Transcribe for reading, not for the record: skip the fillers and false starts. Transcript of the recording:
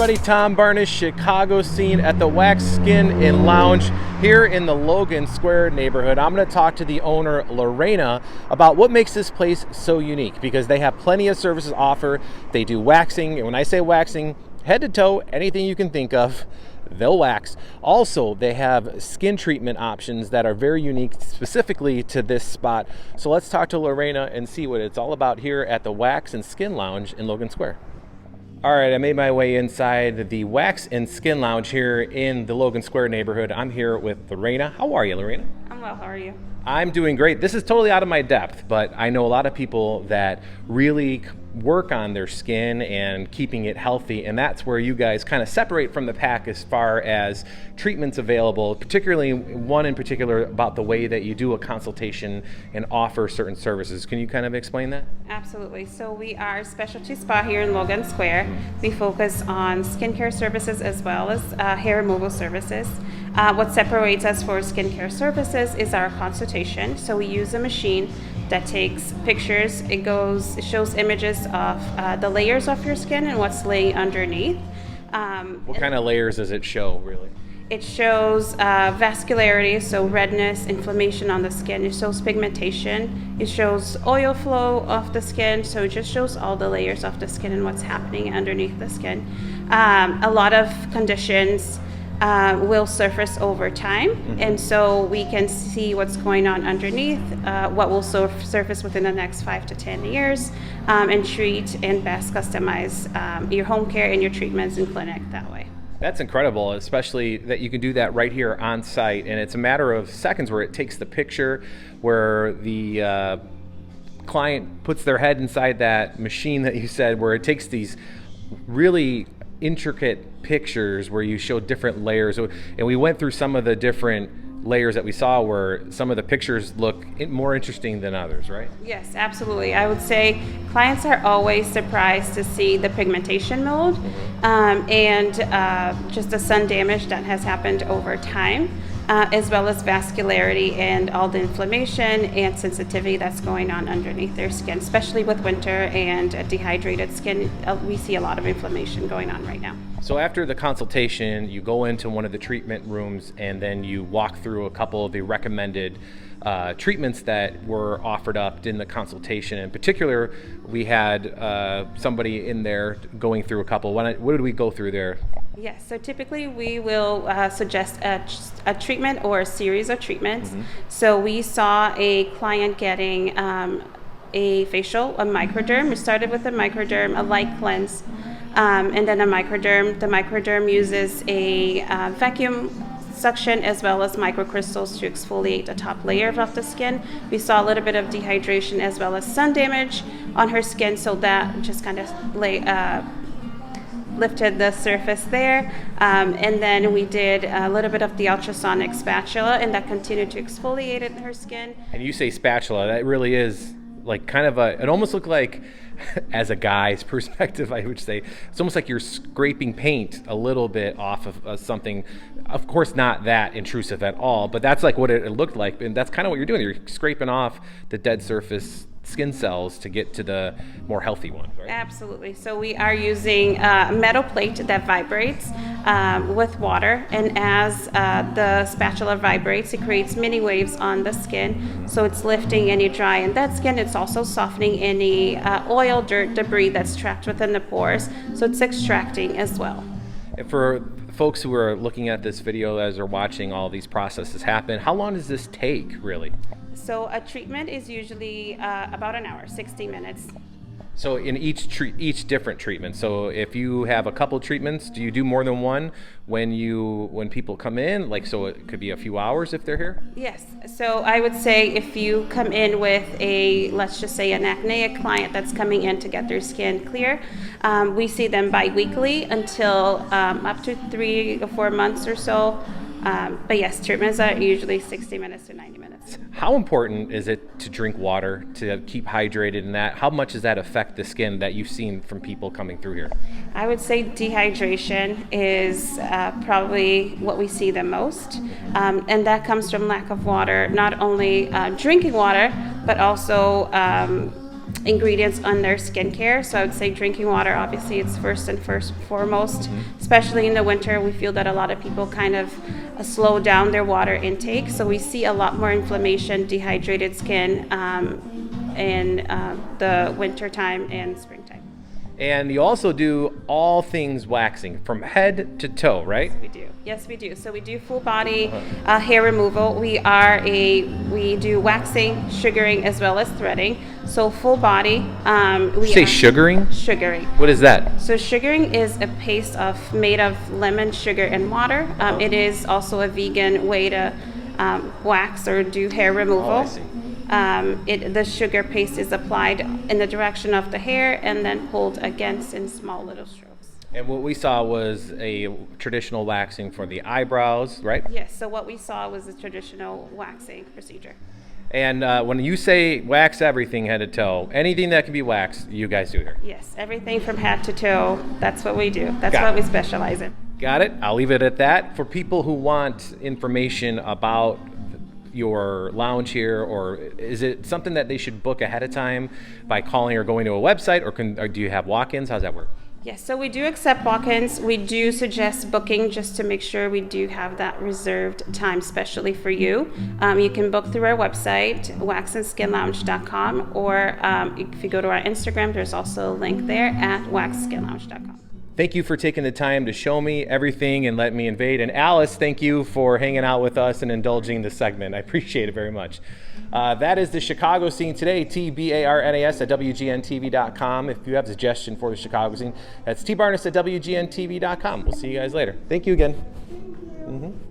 everybody, Tom Barnish, Chicago scene at the Wax Skin and Lounge here in the Logan Square neighborhood. I'm going to talk to the owner, Lorena, about what makes this place so unique, because they have plenty of services to offer. They do waxing, and when I say waxing, head to toe, anything you can think of, they'll wax. Also, they have skin treatment options that are very unique specifically to this spot. So let's talk to Lorena and see what it's all about here at the Wax and Skin Lounge in Logan Square. All right, I made my way inside the Wax and Skin Lounge here in the Logan Square neighborhood. I'm here with Lorena. How are you, Lorena? I'm well, how are you? I'm doing great. This is totally out of my depth, but I know a lot of people that really work on their skin and keeping it healthy, and that's where you guys kind of separate from the pack as far as treatments available, particularly one in particular about the way that you do a consultation and offer certain services. Can you kind of explain that? Absolutely. So we are a specialty spa here in Logan Square. We focus on skincare services as well as hair removal services. What separates us for skincare services is our consultation. So we use a machine that takes pictures. It shows images of the layers of your skin and what's laying underneath. What kind of layers does it show, really? It shows vascularity, so redness, inflammation on the skin. It shows pigmentation. It shows oil flow of the skin. So it just shows all the layers of the skin and what's happening underneath the skin. A lot of conditions will surface over time, and so we can see what's going on underneath, what will surface within the next 5 to 10 years, and treat and best customize your home care and your treatments in clinic that way. That's incredible, especially that you can do that right here on site, and it's a matter of seconds where it takes the picture, where the client puts their head inside that machine that you said, where it takes these really intricate pictures where you show different layers, and we went through some of the different layers that we saw where some of the pictures look more interesting than others, right? Yes, absolutely. I would say clients are always surprised to see the pigmentation mold and just the sun damage that has happened over time, as well as vascularity and all the inflammation and sensitivity that's going on underneath their skin, especially with winter and dehydrated skin. We see a lot of inflammation going on right now. So after the consultation, you go into one of the treatment rooms and then you walk through a couple of the recommended treatments that were offered up in the consultation. In particular, we had somebody in there going through a couple. What did we go through there? Yes, so typically we will suggest a treatment or a series of treatments. So we saw a client getting a facial, a microderm. We started with a microderm, a light cleanse, and then a microderm. The microderm uses a vacuum suction as well as microcrystals to exfoliate the top layer of the skin. We saw a little bit of dehydration as well as sun damage on her skin, so that just kind of lifted the surface there, and then we did a little bit of the ultrasonic spatula, and that continued to exfoliate her skin. And you say spatula, that really is like kind of it almost looked like, as a guy's perspective, I would say, it's almost like you're scraping paint a little bit off of something. Of course, not that intrusive at all, but that's like what it looked like, and that's kind of what you're doing. You're scraping off the dead surface skin cells to get to the more healthy one, right? Absolutely. So we are using a metal plate that vibrates with water, and as the spatula vibrates, it creates mini waves on the skin. So it's lifting any dry and dead skin. It's also softening any oil, dirt, debris that's trapped within the pores. So it's extracting as well. And for folks who are looking at this video as they're watching all these processes happen, how long does this take, really? So a treatment is usually about an hour, 60 minutes. So in each different treatment. So if you have a couple treatments, do you do more than one when people come in? Like, so it could be a few hours if they're here? Yes. So I would say if you come in with let's just say an acneic client that's coming in to get their skin clear, we see them bi-weekly until up to 3 or 4 months or so. But yes, treatments are usually 60 minutes to 90 minutes. How important is it to drink water, to keep hydrated, and that? How much does that affect the skin that you've seen from people coming through here? I would say dehydration is probably what we see the most, and that comes from lack of water, not only drinking water, but also ingredients on their skincare. So I would say drinking water, obviously, it's first and foremost. Especially in the winter, we feel that a lot of people kind of slow down their water intake. So we see a lot more inflammation, dehydrated skin in the winter time and springtime. And you also do all things waxing from head to toe, right? We do. Yes, we do. So we do full body hair removal. We do waxing, sugaring, as well as threading. So full body. Sugaring? Sugaring. What is that? So sugaring is a paste made of lemon, sugar, and water. It is also a vegan way to wax or do hair removal. Oh, I see. The sugar paste is applied in the direction of the hair and then pulled against in small little strokes. And what we saw was a traditional waxing for the eyebrows, right? Yes, so what we saw was a traditional waxing procedure. And when you say wax everything head to toe, anything that can be waxed, you guys do here. Yes, everything from head to toe, that's what we do. That's Got what it. we specialize in. Got it? I'll leave it at that. For people who want information about your lounge here, or is it something that they should book ahead of time by calling or going to a website, or do you have walk-ins? How's that work? Yes, so we do accept walk-ins. We do suggest booking just to make sure we do have that reserved time specially for you. You can book through our website, waxandskinlounge.com, or if you go to our Instagram, there's also a link there at waxskinlounge.com. Thank you for taking the time to show me everything and let me invade. And Alice, thank you for hanging out with us and indulging the segment. I appreciate it very much. That is the Chicago scene today, TBARNAS at WGNTV.com. If you have a suggestion for the Chicago scene, that's TBarness at WGNTV.com. We'll see you guys later. Thank you again.